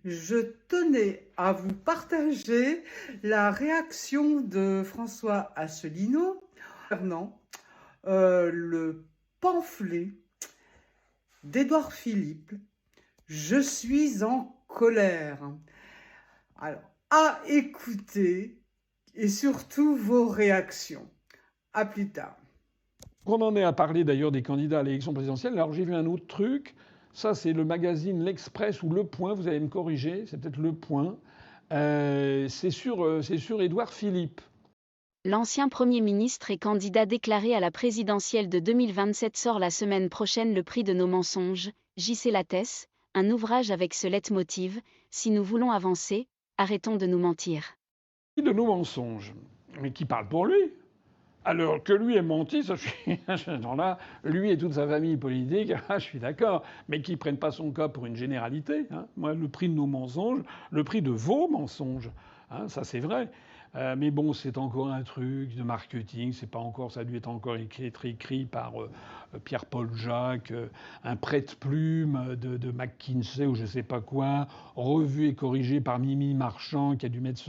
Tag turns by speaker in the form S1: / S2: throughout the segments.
S1: Je tenais à vous partager la réaction de François Asselineau concernant le pamphlet d'Édouard Philippe. Je suis en colère. Alors, à écouter et surtout vos réactions. À plus tard.
S2: On en est à parler d'ailleurs des candidats à l'élection présidentielle. Alors j'ai vu un autre truc. Ça, c'est le magazine L'Express ou Le Point. Vous allez me corriger. C'est peut-être Le Point. C'est sur Édouard Philippe.
S3: L'ancien Premier ministre et candidat déclaré à la présidentielle de 2027 sort la semaine prochaine le prix de nos mensonges, J.C. Lattès, un ouvrage avec ce leitmotiv, si nous voulons avancer, arrêtons de nous mentir.
S2: De nos mensonges. Mais qui parle pour lui. Alors que lui ait menti, ça je suis là, lui et toute sa famille politique, je suis d'accord, mais qu'ils prennent pas son cas pour une généralité. Moi, le prix de nos mensonges, le prix de vos mensonges, ça c'est vrai. Mais bon, c'est encore un truc de marketing. C'est pas encore, ça a dû être encore être écrit par Pierre-Paul Jacques, un prête-plume de McKinsey ou je sais pas quoi, revu et corrigé par Mimi Marchand qui a dû mettre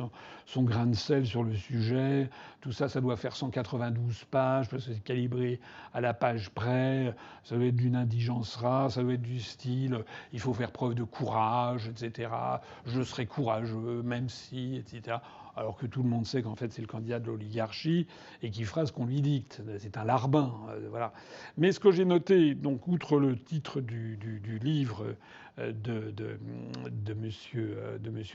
S2: son grain de sel sur le sujet. Tout ça, ça doit faire 192 pages parce que c'est calibré à la page près. Ça doit être d'une indigence rare, ça doit être du style il faut faire preuve de courage, etc. Je serai courageux, même si, etc. Alors que tout le monde sait qu'en fait c'est le candidat de l'oligarchie et qu'il fera ce qu'on lui dicte. C'est un larbin, voilà. Mais ce que j'ai noté, donc outre le titre du livre de monsieur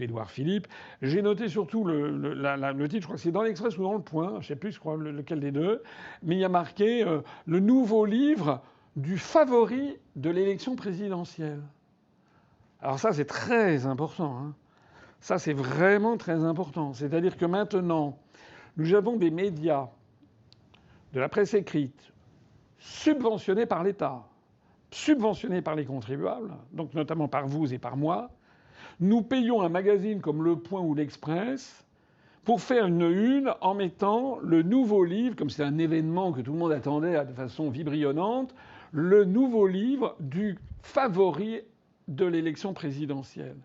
S2: Édouard Philippe, j'ai noté surtout le titre. Je crois que c'est dans l'Express ou dans le Point, je sais plus, je crois lequel des deux, mais il y a marqué le nouveau livre du favori de l'élection présidentielle. Alors ça c'est très important. Ça, c'est vraiment très important. C'est-à-dire que maintenant, nous avons des médias, de la presse écrite, subventionnés par l'État, subventionnés par les contribuables, donc notamment par vous et par moi. Nous payons un magazine comme Le Point ou L'Express pour faire une une en mettant le nouveau livre, comme c'est un événement que tout le monde attendait de façon vibrionnante, le nouveau livre du favori de l'élection présidentielle.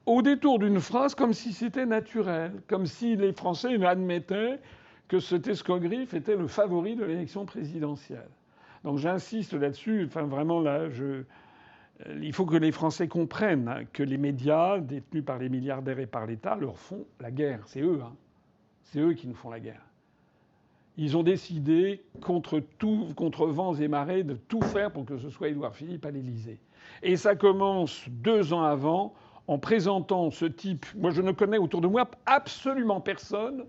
S2: Au détour d'une phrase, comme si c'était naturel, comme si les Français admettaient que cet escogriffe était le favori de l'élection présidentielle. Donc j'insiste là-dessus. Enfin, vraiment, là, il faut que les Français comprennent que les médias, détenus par les milliardaires et par l'État, leur font la guerre. C'est eux, C'est eux qui nous font la guerre. Ils ont décidé, contre vents et marées, de tout faire pour que ce soit Édouard Philippe à l'Élysée. Et ça commence 2 ans avant, en présentant ce type. Moi, je ne connais autour de moi absolument personne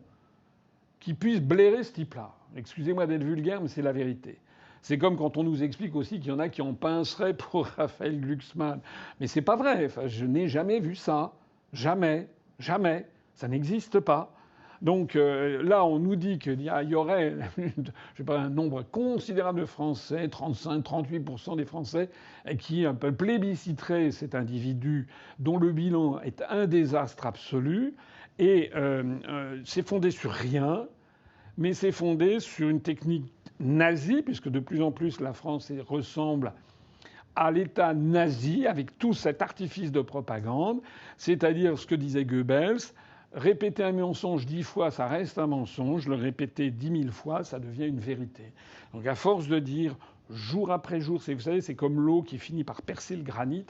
S2: qui puisse blairer ce type-là. Excusez-moi d'être vulgaire, mais c'est la vérité. C'est comme quand on nous explique aussi qu'il y en a qui en pinceraient pour Raphaël Glucksmann. Mais c'est pas vrai. Enfin, je n'ai jamais vu ça. Jamais. Jamais. Ça n'existe pas. Donc là, on nous dit qu'il y aurait je sais pas, un nombre considérable de Français, 35-38% des Français, qui un peu plébisciteraient cet individu dont le bilan est un désastre absolu. Et c'est fondé sur rien, mais c'est fondé sur une technique nazie, puisque de plus en plus la France ressemble à l'État nazi, avec tout cet artifice de propagande, c'est-à-dire ce que disait Goebbels. Répéter un mensonge 10 fois, ça reste un mensonge. Le répéter 10 000 fois, ça devient une vérité. Donc à force de dire jour après jour, vous savez, c'est comme l'eau qui finit par percer le granit,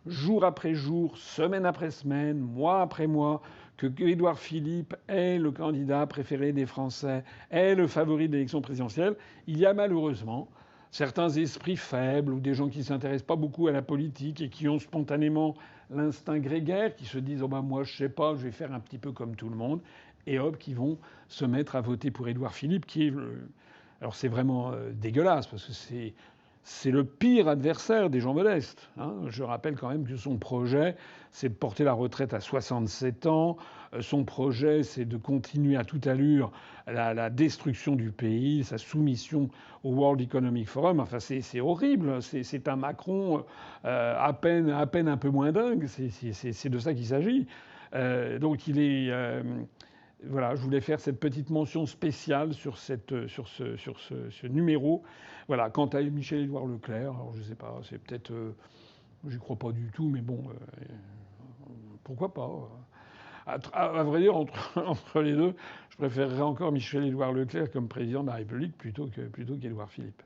S2: jour après jour, semaine après semaine, mois après mois, que Édouard Philippe est le candidat préféré des Français, est le favori de l'élection présidentielle, il y a malheureusement certains esprits faibles ou des gens qui ne s'intéressent pas beaucoup à la politique et qui ont spontanément l'instinct grégaire, qui se disent oh ben moi je sais pas, je vais faire un petit peu comme tout le monde, et hop, qui vont se mettre à voter pour Édouard Philippe, qui est alors c'est vraiment dégueulasse parce que c'est le pire adversaire des gens modestes. Je rappelle quand même que son projet, c'est de porter la retraite à 67 ans. Son projet, c'est de continuer à toute allure la destruction du pays, sa soumission au World Economic Forum. Enfin, c'est horrible. C'est un Macron à peine un peu moins dingue. C'est de ça qu'il s'agit. Donc il est voilà, je voulais faire cette petite mention spéciale sur ce numéro. Voilà. Quant à Michel-Édouard Leclerc, alors je sais pas, c'est peut-être, j'y crois pas du tout, mais bon, Pourquoi pas à vrai dire, entre les deux, je préférerais encore Michel-Édouard Leclerc comme président de la République plutôt qu'Édouard Philippe.